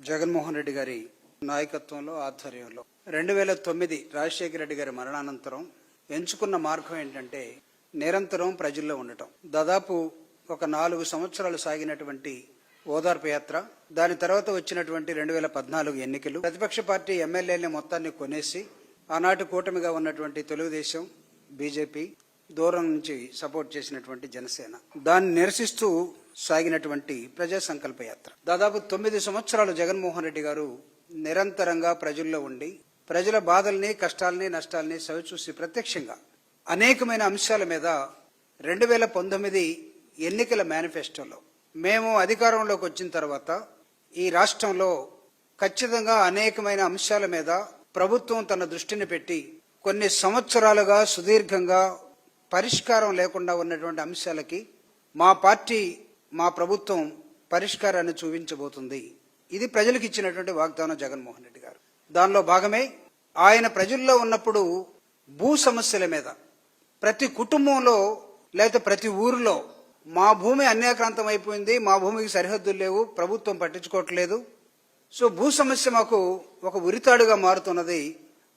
జగన్మోహన్ రెడ్డి గారి నాయకత్వంలో ఆధ్వర్యంలో 2009 రాజశేఖర రెడ్డి గారి మరణానంతరం ఎంచుకున్న మార్గం ఏంటంటే నిరంతరం ప్రజల్లో ఉండటం. దాదాపు ఒక 4 సంవత్సరాలు సాగినటువంటి ఓదార్పు యాత్ర, దాని తర్వాత వచ్చినటువంటి 2014 ఎన్నికలు, ప్రతిపక్ష పార్టీ ఎమ్మెల్యేలని మొత్తాన్ని కొనేసి ఆనాటి కూటమిగా ఉన్నటువంటి తెలుగుదేశం, బీజేపీ, దూరం నుంచి సపోర్ట్ చేసినటువంటి జనసేన, దాన్ని నిరసిస్తూ సాగినటువంటి ప్రజా సంకల్ప యాత్ర. దాదాపు 9 సంవత్సరాలు జగన్మోహన్ రెడ్డి గారు నిరంతరంగా ప్రజల్లో ఉండి ప్రజల బాధల్ని, కష్టాలని, నష్టాలని సవిచూసి ప్రత్యక్షంగా అనేకమైన అంశాల మీద 2019 ఎన్నికల మేనిఫెస్టోలో మేము అధికారంలోకి వచ్చిన తర్వాత ఈ రాష్ట్రంలో ఖచ్చితంగా అనేకమైన అంశాల మీద ప్రభుత్వం తన దృష్టిని పెట్టి కొన్ని సంవత్సరాలుగా సుదీర్ఘంగా పరిష్కారం లేకుండా ఉన్నటువంటి అంశాలకి మా పార్టీ, మా ప్రభుత్వం పరిష్కారాన్ని చూపించబోతుంది. ఇది ప్రజలకు ఇచ్చినటువంటి వాగ్దానం జగన్మోహన్ రెడ్డి గారు. దానిలో భాగమే ఆయన ప్రజల్లో ఉన్నప్పుడు భూ సమస్యల మీద ప్రతి కుటుంబంలో లేదా ప్రతి ఊరిలో మా భూమి అన్యాక్రాంతం అయిపోయింది, మా భూమికి సరిహద్దులు లేవు, ప్రభుత్వం పట్టించుకోవట్లేదు, సో భూ సమస్య మాకు ఒక ఉరితాడుగా మారుతున్నది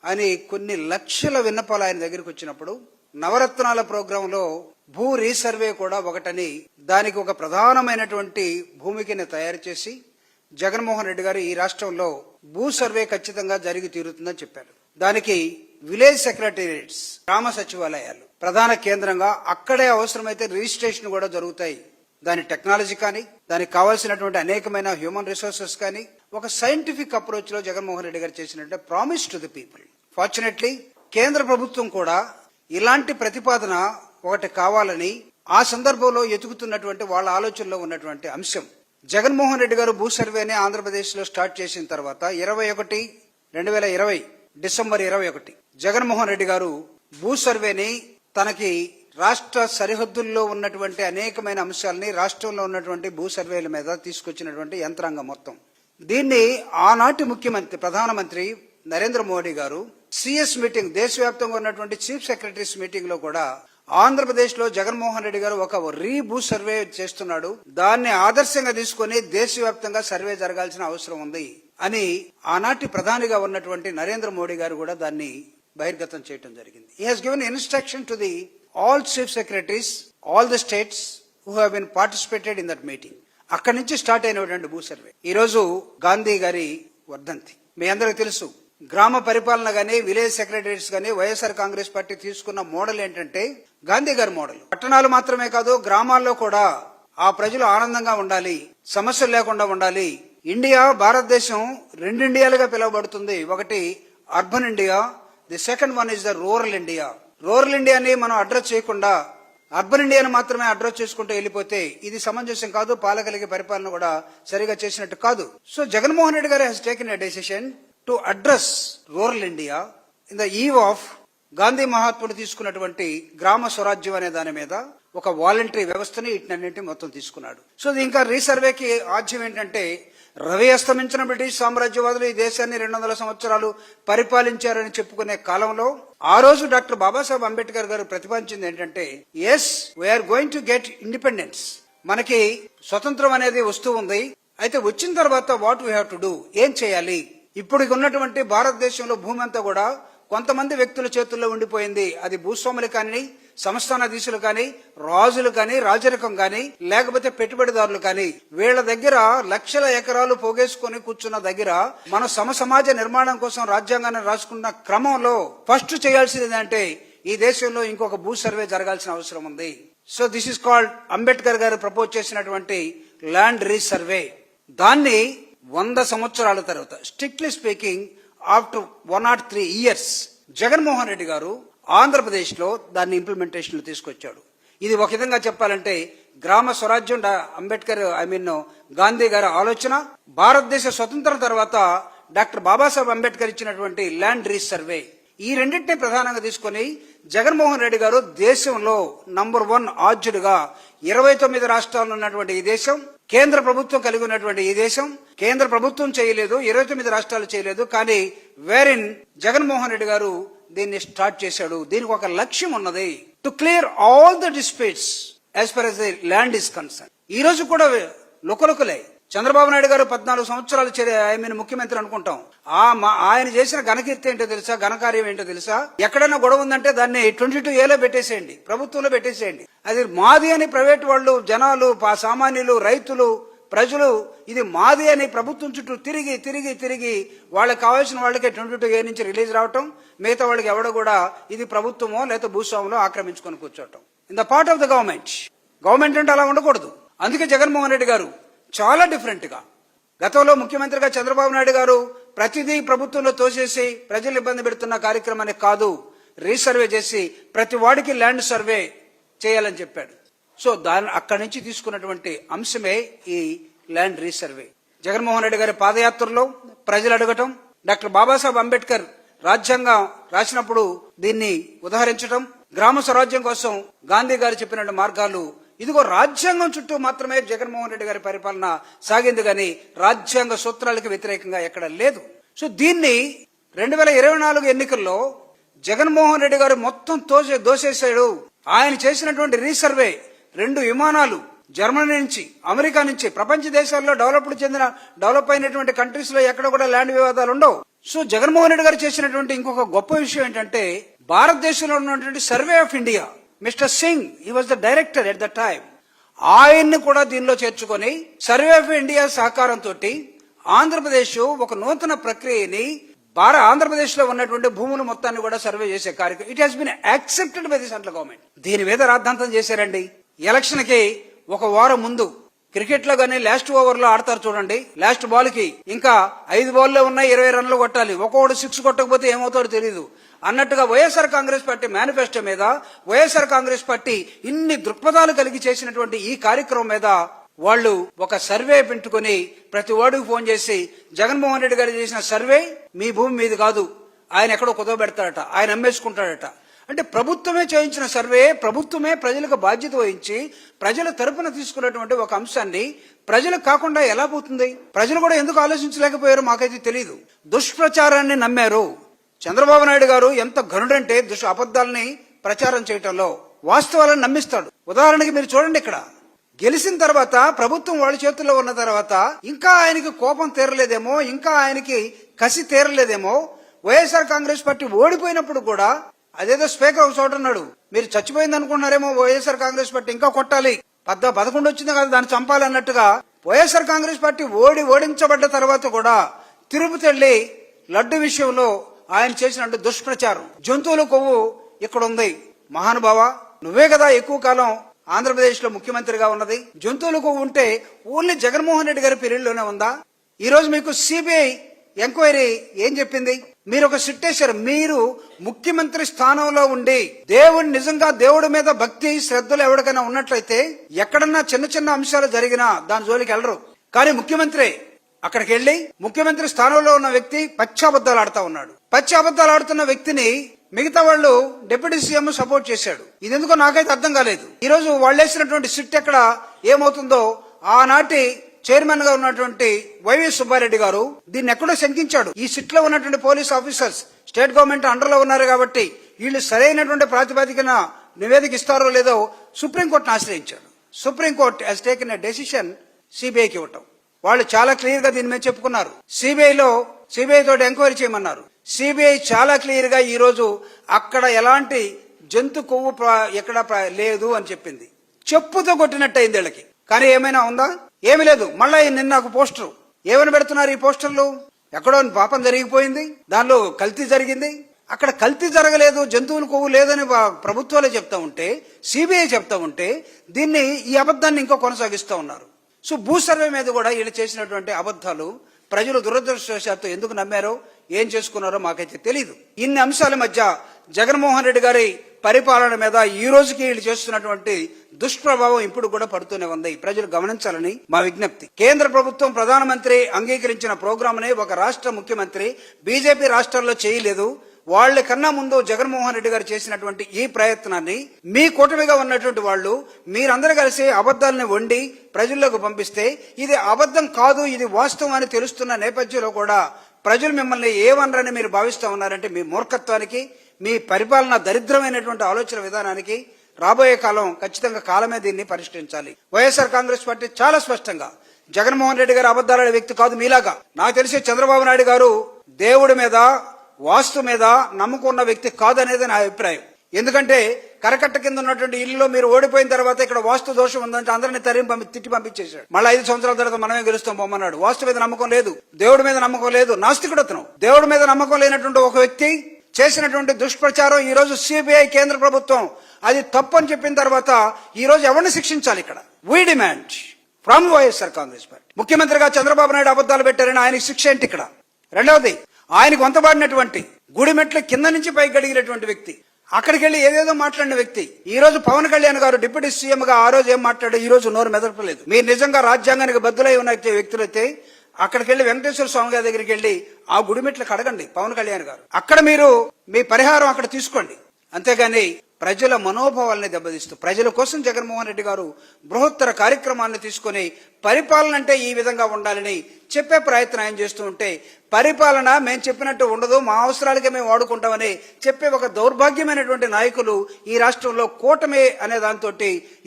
అని కొన్ని లక్షల విన్నపాలు ఆయన దగ్గరికి వచ్చినప్పుడు నవరత్నాల ప్రోగ్రాంలో భూ రీసర్వే కూడా ఒకటని దానికి ఒక ప్రధానమైనటువంటి భూమికని తయారు చేసి జగన్మోహన్ రెడ్డి గారు ఈ రాష్ట్రంలో భూ సర్వే ఖచ్చితంగా జరిగి తీరుతుందని చెప్పారు. దానికి విలేజ్ సెక్రటేరియట్స్, గ్రామ సచివాలయాలు ప్రధాన కేంద్రంగా అక్కడే అవసరమైతే రిజిస్ట్రేషన్ కూడా జరుగుతాయి. దాని టెక్నాలజీ కానీ, దానికి కావాల్సినటువంటి అనేకమైన హ్యూమన్ రిసోర్సెస్ కానీ ఒక సైంటిఫిక్ అప్రోచ్ లో జగన్మోహన్ రెడ్డి గారు చేసినట్టు promise to the people. Fortunately కేంద్ర ప్రభుత్వం కూడా ఇలాంటి ప్రతిపాదన ఒకటి కావాలని ఆ సందర్భంలో ఎదుగుతున్నటువంటి వాళ్ళ ఆలోచనలో ఉన్నటువంటి అంశం. జగన్మోహన్ రెడ్డి గారు భూ సర్వేని ఆంధ్రప్రదేశ్ లో స్టార్ట్ చేసిన తర్వాత 2020 డిసెంబర్ 21 జగన్మోహన్ రెడ్డి గారు భూ సర్వేని తనకి రాష్ట్ర సరిహద్దుల్లో ఉన్నటువంటి అనేకమైన అంశాలని రాష్ట్రంలో ఉన్నటువంటి భూ సర్వేల మీద తీసుకొచ్చినటువంటి యంత్రాంగం మొత్తం. దీన్ని ఆనాటి ముఖ్యమంత్రి, ప్రధానమంత్రి నరేంద్ర మోడీ గారు సిఎస్ మీటింగ్, దేశవ్యాప్తంగా ఉన్నటువంటి చీఫ్ సెక్రటరీస్ మీటింగ్ లో కూడా ఆంధ్రప్రదేశ్ లో జగన్మోహన్ రెడ్డి గారు ఒక భూ సర్వే చేస్తున్నాడు, దాన్ని ఆదర్శంగా తీసుకుని దేశవ్యాప్తంగా సర్వే జరగాల్సిన అవసరం ఉంది అని ఆనాటి ప్రధానిగా ఉన్నటువంటి నరేంద్ర మోడీ గారు కూడా దాన్ని బహిర్గతం చేయడం జరిగింది. He has given instruction to the all chief secretaries, all the states who have been participated in that meeting. అక్కడి నుంచి స్టార్ట్ అయినటువంటి భూ సర్వే. ఈ రోజు గాంధీ గారి వర్ధంతి. మీ అందరికి తెలుసు, గ్రామ పరిపాలన గానీ, విలేజ్ సెక్రటరీస్ గానీ వైఎస్ఆర్ కాంగ్రెస్ పార్టీ తీసుకున్న మోడల్ ఏంటంటే గాంధీ గారి మోడల్. పట్టణాలు మాత్రమే కాదు, గ్రామాల్లో కూడా ఆ ప్రజలు ఆనందంగా ఉండాలి, సమస్యలు లేకుండా ఉండాలి. ఇండియా, భారతదేశం 2 ఇండియాలుగా పిలువబడుతుంది. ఒకటి urban India, the second one is the rural India. Rural ఇండియాని మనం అడ్రస్ చేయకుండా అర్బన్ ఇండియాను మాత్రమే అడ్రస్ చేసుకుంటూ వెళ్ళిపోతే ఇది సమంజసం కాదు, పాలకలిగే పరిపాలన కూడా సరిగా చేసినట్టు కాదు. సో జగన్మోహన్ రెడ్డి గారు he's taken a decision to address rural India in the eve of Gandhi మహాత్ముడు తీసుకున్నటువంటి గ్రామ స్వరాజ్యం అనే దాని మీద ఒక వాలంటరీ వ్యవస్థని వీటినన్నింటినీ మొత్తం తీసుకున్నాడు. సో ఇంకా రీసర్వేకి ఆద్యం ఏంటంటే, రవి అస్తమించిన బ్రిటిష్ సామ్రాజ్యవాదులు ఈ దేశాన్ని 200 సంవత్సరాలు పరిపాలించారని చెప్పుకునే కాలంలో ఆ రోజు డాక్టర్ బాబాసాహెబ్ అంబేద్కర్ గారు ప్రతిపాదించింది ఏంటంటే, as we are going to get independence, మనకి స్వతంత్రం అనేది వస్తూ ఉంది, అయితే వచ్చిన తర్వాత what we have to do, ఏం చేయాలి. ఇప్పుడు ఉన్నటువంటి భారతదేశంలో భూమి అంతా కూడా కొంతమంది వ్యక్తుల చేతుల్లో ఉండిపోయింది. అది భూస్వాములు కానీ, సంస్థానాధీశులు కానీ, రాజులు కానీ, రాజరికం కానీ, లేకపోతే పెట్టుబడిదారులు కానీ, వీళ్ల దగ్గర లక్షల ఎకరాలు పోగేసుకుని కూర్చున్న దగ్గర మన సమాజ నిర్మాణం కోసం రాజ్యాంగాన్ని రాసుకున్న క్రమంలో ఫస్ట్ చేయాల్సింది ఏంటంటే ఈ దేశంలో ఇంకొక భూ సర్వే జరగాల్సిన అవసరం ఉంది. So this is called Ambedkar గారు ప్రపోజ్ చేసినటువంటి ల్యాండ్ రీసర్వే. దాన్ని 100 సంవత్సరాల తర్వాత, strictly speaking after 103 years Jaganmohan Reddy గారు ఆంధ్రప్రదేశ్ లో దాన్ని ఇంప్లిమెంటేషన్ లో తీసుకొచ్చాడు. ఇది ఒక విధంగా చెప్పాలంటే గ్రామ స్వరాజ్యం అంబేద్కర్ గాంధీ గారి ఆలోచన, భారతదేశ స్వతంత్రం తర్వాత డాక్టర్ బాబాసాహెబ్ అంబేద్కర్ ఇచ్చినటువంటి ల్యాండ్ రీసర్వే, ఈ రెండింటినీ ప్రధానంగా తీసుకుని జగన్మోహన్ రెడ్డి గారు దేశంలో నంబర్ 1 ఆద్యుడుగా 29 రాష్ట్రాల్లో ఉన్నటువంటి ఈ దేశం, కేంద్ర ప్రభుత్వం కలిగి ఉన్నటువంటి ఈ దేశం, కేంద్ర ప్రభుత్వం చేయలేదు, 29 రాష్ట్రాలు చేయలేదు, కానీ వేరిన్ జగన్మోహన్ రెడ్డి గారు దీన్ని స్టార్ట్ చేశాడు. దీనికి ఒక లక్ష్యం ఉన్నది, to clear all the disputes as for as the land is concern. ఈ రోజు కూడా లుకలుకలే చంద్రబాబు నాయుడు గారు 14 సంవత్సరాలు ఆయన ముఖ్యమంత్రి అనుకుంటాం. ఆయన చేసిన ఘనకీర్తి ఏంటో తెలుసా, ఘనకార్యం ఏంటో తెలుసా? ఎక్కడైనా గొడవ ఉందంటే దాన్ని 22A పెట్టేసేయండి, ప్రభుత్వంలో పెట్టేసేయండి. అది మాది అని ప్రైవేట్ వాళ్ళు, జనాలు, సామాన్యులు, రైతులు, ప్రజలు ఇది మాది అని ప్రభుత్వం చుట్టూ తిరిగి తిరిగి తిరిగి వాళ్ళకి కావాల్సిన వాళ్ళకే 22A నుంచి రిలీజ్ రావటం, మిగతా వాళ్ళకి ఎవడో కూడా ఇది ప్రభుత్వమో లేదా భూస్వాములో ఆక్రమించుకొని కూర్చోవటం. In the part of the government అంటే అలా ఉండకూడదు. అందుకే జగన్మోహన్ రెడ్డి గారు చాలా డిఫరెంట్ గా, గతంలో ముఖ్యమంత్రిగా చంద్రబాబు నాయుడు గారు ప్రతిదీ ప్రభుత్వంలో తోసేసి ప్రజలు ఇబ్బంది పెడుతున్న కార్యక్రమాన్ని కాదు, రీసర్వే చేసి ప్రతి వాడికి ల్యాండ్ సర్వే చేయాలని చెప్పాడు. సో అక్కడి నుంచి తీసుకున్నటువంటి అంశమే ఈ ల్యాండ్ రీసర్వే. జగన్మోహన్ రెడ్డి గారి పాదయాత్రలో ప్రజలు అడగటం, డాక్టర్ బాబాసాహెబ్ అంబేద్కర్ రాజ్యాంగం రాసినప్పుడు దీన్ని ఉదహరించడం, గ్రామ స్వరాజ్యం కోసం గాంధీ గారు చెప్పిన మార్గాలు, ఇదిగో రాజ్యాంగం చుట్టూ మాత్రమే జగన్మోహన్ రెడ్డి గారి పరిపాలన సాగింది కానీ రాజ్యాంగ సూత్రాలకు వ్యతిరేకంగా ఎక్కడ లేదు. సో దీన్ని 2024 ఎన్నికల్లో జగన్మోహన్ రెడ్డి గారు మొత్తం దోసేశాడు. ఆయన చేసినటువంటి రీసర్వే 2 విమానాలు జర్మనీ నుంచి, అమెరికా నుంచి, ప్రపంచ దేశాల్లో డెవలప్ అయినటువంటి కంట్రీస్ లో ఎక్కడ కూడా ల్యాండ్ వివాదాలు ఉండవు. సో జగన్మోహన్ రెడ్డి గారు చేసినటువంటి ఇంకొక గొప్ప విషయం ఏంటంటే, భారతదేశంలో ఉన్నటువంటి survey of India, mister Singh, he was the director at the time, ఆయన్ని కూడా దీనిలో చేర్చుకొని సర్వే ఆఫ్ ఇండియా సహకారంతో ఆంధ్రప్రదేశ్ ఒక నూతన ప్రక్రియని ఆంధ్రప్రదేశ్ లో ఉన్నటువంటి భూములు మొత్తాన్ని కూడా సర్వే చేసే కార్యక్రమం it has been accepted by the central government. దీని మీద రాద్ధాంతం చేశారండి. ఎలక్షన్ కి ఒక వారం ముందు క్రికెట్ లో గానీ లాస్ట్ ఓవర్ లో ఆడతారు చూడండి, లాస్ట్ బాల్ కి ఇంకా 5 బాల్లో ఉన్నాయి, 20 రన్లు కొట్టాలి, ఒక్కొక్కడు 6 కొట్టకపోతే ఏమవుతాడో తెలియదు అన్నట్టుగా వైఎస్ఆర్ కాంగ్రెస్ పార్టీ మేనిఫెస్టో మీద వైఎస్ఆర్ కాంగ్రెస్ పార్టీ ఇన్ని దృక్పథాలు కలిగి చేసినటువంటి ఈ కార్యక్రమం మీద వాళ్ళు ఒక సర్వే పెట్టుకుని ప్రతి వాడికి ఫోన్ చేసి, జగన్మోహన్ రెడ్డి గారు చేసిన సర్వే మీ భూమి మీద కాదు, ఆయన ఎక్కడో కుదవబెడతాడట, ఆయన అమ్మేసుకుంటాడట. అంటే ప్రభుత్వమే చేయించిన సర్వే, ప్రభుత్వమే ప్రజలకు బాధ్యత వహించి ప్రజల తరపున తీసుకున్నటువంటి ఒక అంశాన్ని ప్రజలకు కాకుండా ఎలా పోతుంది? ప్రజలు కూడా ఎందుకు ఆలోచించలేకపోయారో మాకైతే తెలియదు. దుష్ప్రచారాన్ని నమ్మారు. చంద్రబాబు నాయుడు గారు ఎంత ఘనుడంటే అబద్ధాలని ప్రచారం చేయటంలో వాస్తవాలను నమ్మిస్తాడు. ఉదాహరణకి మీరు చూడండి, ఇక్కడ గెలిచిన తర్వాత ప్రభుత్వం వాళ్ళ చేతుల్లో ఉన్న తర్వాత ఇంకా ఆయనకి కోపం తీరలేదేమో, ఇంకా ఆయనకి కసి తీరలేదేమో, వైఎస్ఆర్ కాంగ్రెస్ పార్టీ ఓడిపోయినప్పుడు కూడా అదేదో స్పీకర్ ఒక చోట ఉన్నాడు, మీరు చచ్చిపోయింది అనుకుంటున్నారేమో, వైఎస్ఆర్ కాంగ్రెస్ పార్టీ ఇంకా కొట్టాలి, 11 వచ్చింది కదా దాన్ని చంపాలి అన్నట్టుగా వైఎస్ఆర్ కాంగ్రెస్ పార్టీ ఓడించబడ్డ తర్వాత కూడా తిరుపతి వెళ్లి లడ్డు విషయంలో ఆయన చేసినట్టు దుష్ప్రచారం. జంతువుల కొవ్వు ఇక్కడ ఉంది, మహానుభావ నువ్వే కదా ఎక్కువ కాలం ఆంధ్రప్రదేశ్ లో ముఖ్యమంత్రిగా ఉన్నది, జంతువుల కొవ్వు ఉంటే ఓన్లీ జగన్మోహన్ రెడ్డి గారి పీరియడ్ లోనే ఉందా? ఈ రోజు మీకు సిబిఐ ఎంక్వైరీ ఏం చెప్పింది? మీరు ఒక సిట్టేశారు. మీరు ముఖ్యమంత్రి స్థానంలో ఉండి నిజంగా దేవుడి మీద భక్తి శ్రద్ధలు ఎవరికైనా ఉన్నట్లయితే ఎక్కడన్నా చిన్న చిన్న అంశాలు జరిగినా దాని జోలికి వెళ్ళరు. కానీ ముఖ్యమంత్రి అక్కడికి వెళ్లి ముఖ్యమంత్రి స్థానంలో ఉన్న వ్యక్తి పచ్చి అబద్ధాలు ఆడుతా ఉన్నాడు. పచ్చి అబద్ధాలు ఆడుతున్న వ్యక్తిని మిగతా వాళ్ళు డిప్యూటీ సీఎం సపోర్ట్ చేశాడు. ఇది ఎందుకో నాకైతే అర్థం కాలేదు. ఈ రోజు వాళ్ళు వేసినటువంటి సిట్ ఎక్కడ ఏమవుతుందో, ఆనాటి చైర్మన్ గా ఉన్నటువంటి వైవి సుబ్బారెడ్డి గారు దీన్ని ఎక్కడో శంకించాడు. ఈ సిట్ లో ఉన్నటువంటి police officers state government under లో ఉన్నారు కాబట్టి వీళ్ళు సరైనటువంటి ప్రాతిపదికన నివేదిక ఇస్తారో లేదో సుప్రీంకోర్టును ఆశ్రయించాడు. Supreme Court has taken a decision సిబిఐకి ఇవ్వటం. వాళ్ళు చాలా క్లియర్ గా దీని మీద చెప్పుకున్నారు. సిబిఐ తోటి ఎంక్వైరీ చేయమన్నారు. సిబిఐ చాలా క్లియర్ గా ఈ రోజు అక్కడ ఎలాంటి జంతు కొవ్వు ఎక్కడ లేదు అని చెప్పింది. చెప్పుతో కొట్టినట్టయింది వీళ్ళకి. కానీ ఏమైనా ఉందా? ఏమీ లేదు. మళ్ళా నిన్న ఒక పోస్టర్ ఏమని పెడుతున్నారు? ఈ పోస్టర్లు ఎక్కడో పాపం జరిగిపోయింది, దానిలో కల్తీ జరిగింది. అక్కడ కల్తీ జరగలేదు, జంతువుల కొవ్వు లేదని ప్రభుత్వాలే చెప్తా ఉంటే, సిబిఐ చెప్తా ఉంటే దీన్ని ఈ అబద్ధాన్ని ఇంకా కొనసాగిస్తూ ఉన్నారు. సో భూ సర్వే మీద కూడా వీళ్ళు చేసినటువంటి అబద్ధాలు ప్రజలు దురదృష్టవశాత్తు ఎందుకు నమ్మారో ఏం చేసుకున్నారో మాకైతే తెలియదు. ఇన్ని అంశాల మధ్య జగన్మోహన్ రెడ్డి గారి పరిపాలన మీద ఈ రోజుకి వీళ్ళు చేస్తున్నటువంటి దుష్ప్రభావం ఇప్పుడు కూడా పడుతూనే ఉంది. ప్రజలు గమనించాలని మా విజ్ఞప్తి. కేంద్ర ప్రభుత్వం ప్రధానమంత్రి అంగీకరించిన ప్రోగ్రామ్ని ఒక రాష్ట్ర ముఖ్యమంత్రి బీజేపీ రాష్ట్రాల్లో చేయలేదు. వాళ్ళ కన్నా ముందు జగన్మోహన్ రెడ్డి గారు చేసినటువంటి ఈ ప్రయత్నాన్ని మీ కూటమిగా ఉన్నటువంటి వాళ్ళు మీరందరూ కలిసి అబద్ధాలను వండి ప్రజల్లోకి పంపిస్తే ఇది అబద్ధం కాదు, ఇది వాస్తవం అని తెలుస్తున్న నేపథ్యంలో కూడా ప్రజలు మిమ్మల్ని ఏమనరని మీరు భావిస్తూ ఉన్నారంటే మీ మూర్ఖత్వానికి, మీ పరిపాలన దరిద్రమైనటువంటి ఆలోచన విధానానికి రాబోయే కాలం ఖచ్చితంగా కాలమే దీన్ని పరిష్కరించాలి. వైఎస్ఆర్ కాంగ్రెస్ పార్టీ చాలా స్పష్టంగా జగన్మోహన్ రెడ్డి గారు అబద్ధాలాడే వ్యక్తి కాదు మీలాగా. నాకు తెలిసి చంద్రబాబు నాయుడు గారు దేవుడి మీద వాస్తు మీద నమ్మకం ఉన్న వ్యక్తి కాదనేది నా అభిప్రాయం. ఎందుకంటే కరకట్ట కింద ఉన్నటువంటి ఇల్లులో మీరు ఓడిపోయిన తర్వాత ఇక్కడ వాస్తు దోషం ఉందంటే అందరినీ తిట్టి పంపించేశాడు. మళ్ళీ 5 సంవత్సరాల తర్వాత మనమే గెలుస్తాం పొమ్మన్నాడు. వాస్తు మీద నమ్మకం లేదు, దేవుడి మీద నమ్మకం లేదు, నాస్తికుడు అతను. దేవుడి మీద నమ్మకం లేనటువంటి ఒక వ్యక్తి చేసినటువంటి దుష్ప్రచారం ఈ రోజు సిబిఐ కేంద్ర ప్రభుత్వం అది తప్పు అని చెప్పిన తర్వాత ఈ రోజు ఎవరిని శిక్షించాలి? ఇక్కడ we demand from YSR Congress party. ముఖ్యమంత్రిగా చంద్రబాబు నాయుడు అబద్ధాలు పెట్టారని ఆయనకి శిక్ష ఏంటి ఇక్కడ? రెండవది, ఆయనకు వంతబాడినటువంటి గుడి మెట్ల కింద నుంచి పైకి గడిగినటువంటి వ్యక్తి, అక్కడికి వెళ్లి ఏదేదో మాట్లాడిన వ్యక్తి. ఈ రోజు పవన్ కళ్యాణ్ గారు డిప్యూటీ సీఎం గా ఆ రోజు ఏం మాట్లాడారు, ఈ రోజు నోరు మెదపలేదు. మీరు నిజంగా రాజ్యాంగానికి బద్దులై ఉన్న వ్యక్తులైతే అక్కడికి వెళ్లి వెంకటేశ్వర స్వామి గారి దగ్గరికి వెళ్లి ఆ గుడిమెట్లకు అడగండి పవన్ కళ్యాణ్ గారు. అక్కడ మీరు మీ పరిహారం అక్కడ తీసుకోండి. అంతేగాని ప్రజల మనోభావాల్ని దెబ్బతీస్తూ ప్రజల కోసం జగన్మోహన్ రెడ్డి గారు బృహత్తర కార్యక్రమాన్ని తీసుకుని పరిపాలన అంటే ఈ విధంగా ఉండాలని చెప్పే ప్రయత్నం ఆయన చేస్తూ ఉంటే, పరిపాలన మేము చెప్పినట్టు ఉండదు, మా అవసరాలకే మేము వాడుకుంటామని చెప్పే ఒక దౌర్భాగ్యమైనటువంటి నాయకులు ఈ రాష్ట్రంలో కూటమి అనే దాంతో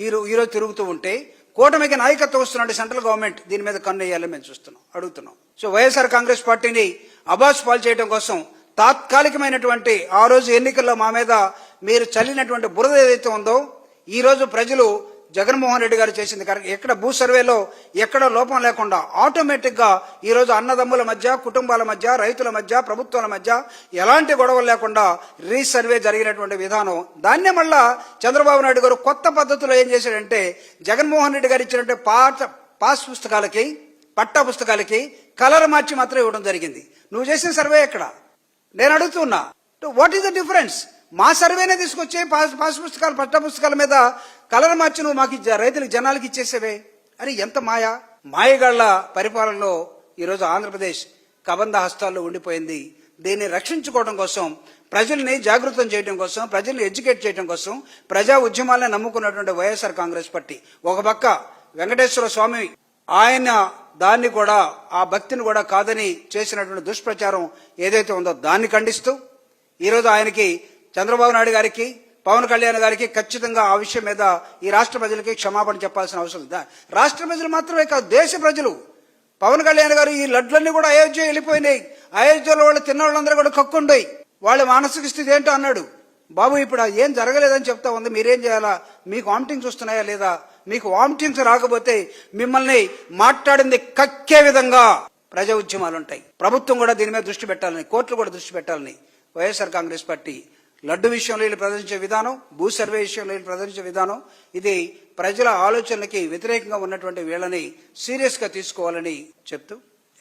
ఈరోజు తిరుగుతూ ఉంటే, కూటమికి నాయకత్వం వస్తున్నట్టు సెంట్రల్ గవర్నమెంట్ దీని మీద కన్ను వేయాలని మేము అడుగుతున్నాం. సో వైఎస్ఆర్ కాంగ్రెస్ పార్టీని అబాస్ పాలు చేయడం కోసం తాత్కాలికమైనటువంటి ఆ రోజు ఎన్నికల్లో మా మీద మీరు చల్లినటువంటి బురద ఏదైతే ఉందో, ఈ రోజు ప్రజలు జగన్మోహన్ రెడ్డి గారు చేసింది ఎక్కడ భూ సర్వేలో ఎక్కడ లోపం లేకుండా ఆటోమేటిక్ గా ఈ రోజు అన్నదమ్ముల మధ్య, కుటుంబాల మధ్య, రైతుల మధ్య, ప్రభుత్వాల మధ్య ఎలాంటి గొడవలు లేకుండా రీసర్వే జరిగినటువంటి విధానం, దాన్నే మళ్ళా చంద్రబాబు నాయుడు గారు కొత్త పద్ధతిలో ఏం చేశాడంటే జగన్మోహన్ రెడ్డి గారు ఇచ్చినట్టు పాస్ పుస్తకాలకి, పట్టా పుస్తకాలకి కలర్ మార్చి మాత్రం ఇవ్వడం జరిగింది. నువ్వు చేసిన సర్వే ఎక్కడ? నేను అడుగుతున్నా, వాట్ ఈస్ ద డిఫరెన్స్? మా సర్వేనే తీసుకొచ్చే పాస్ పుస్తకాలు, పట్టా పుస్తకాల మీద కలర్ మార్చి నువ్వు మాకు రైతులకు, జనాలకి ఇచ్చేసేవే. అని ఎంత మాయగాళ్ల పరిపాలనలో ఈరోజు ఆంధ్రప్రదేశ్ కబంధ హస్తాల్లో ఉండిపోయింది. దీన్ని రక్షించుకోవడం కోసం, ప్రజల్ని జాగృతం చేయడం కోసం, ప్రజల్ని ఎడ్యుకేట్ చేయడం కోసం ప్రజా ఉద్యమాలను నమ్ముకున్నటువంటి వైఎస్ఆర్ కాంగ్రెస్ పార్టీ ఒక పక్క వెంకటేశ్వర స్వామి ఆయన దాన్ని కూడా, ఆ భక్తిని కూడా కాదని చేసినటువంటి దుష్ప్రచారం ఏదైతే ఉందో దాన్ని ఖండిస్తూ ఈరోజు ఆయనకి, చంద్రబాబు నాయుడు గారికి, పవన్ కళ్యాణ్ గారికి ఖచ్చితంగా ఆ విషయం మీద ఈ రాష్ట్ర ప్రజలకి క్షమాపణ చెప్పాల్సిన అవసరం ఉంది. రాష్ట్ర ప్రజలు మాత్రమే కాదు, దేశ ప్రజలు. పవన్ కళ్యాణ్ గారు ఈ లడ్లన్నీ కూడా అయోధ్య వెళ్ళిపోయినాయి, అయోధ్యలో వాళ్ళు తిన్న వాళ్ళందరూ కూడా కక్కుండయి, వాళ్ళ మానసిక స్థితి ఏంటో అన్నాడు. బాబు ఇప్పుడు ఏం జరగలేదని చెప్తా ఉంది, మీరేం చేయాలా? మీకు వామిటింగ్స్ వస్తున్నాయా లేదా? మీకు వామిటింగ్స్ రాకపోతే మిమ్మల్ని మాట్లాడింది కక్కే విధంగా ప్రజా ఉద్యమాలు ఉంటాయి. ప్రభుత్వం కూడా దీని మీద దృష్టి పెట్టాలని, కోర్టులు కూడా దృష్టి పెట్టాలని వైఎస్ఆర్ కాంగ్రెస్ పార్టీ లడ్డు విషయంలో వీళ్ళు ప్రదర్శించే విధానం, భూ సర్వే విషయంలో వీళ్ళు ప్రదర్శించే విధానం, ఇది ప్రజల ఆలోచనలకి వ్యతిరేకంగా ఉన్నటువంటి వీళ్ళని సీరియస్ గా తీసుకోవాలని చెప్తూ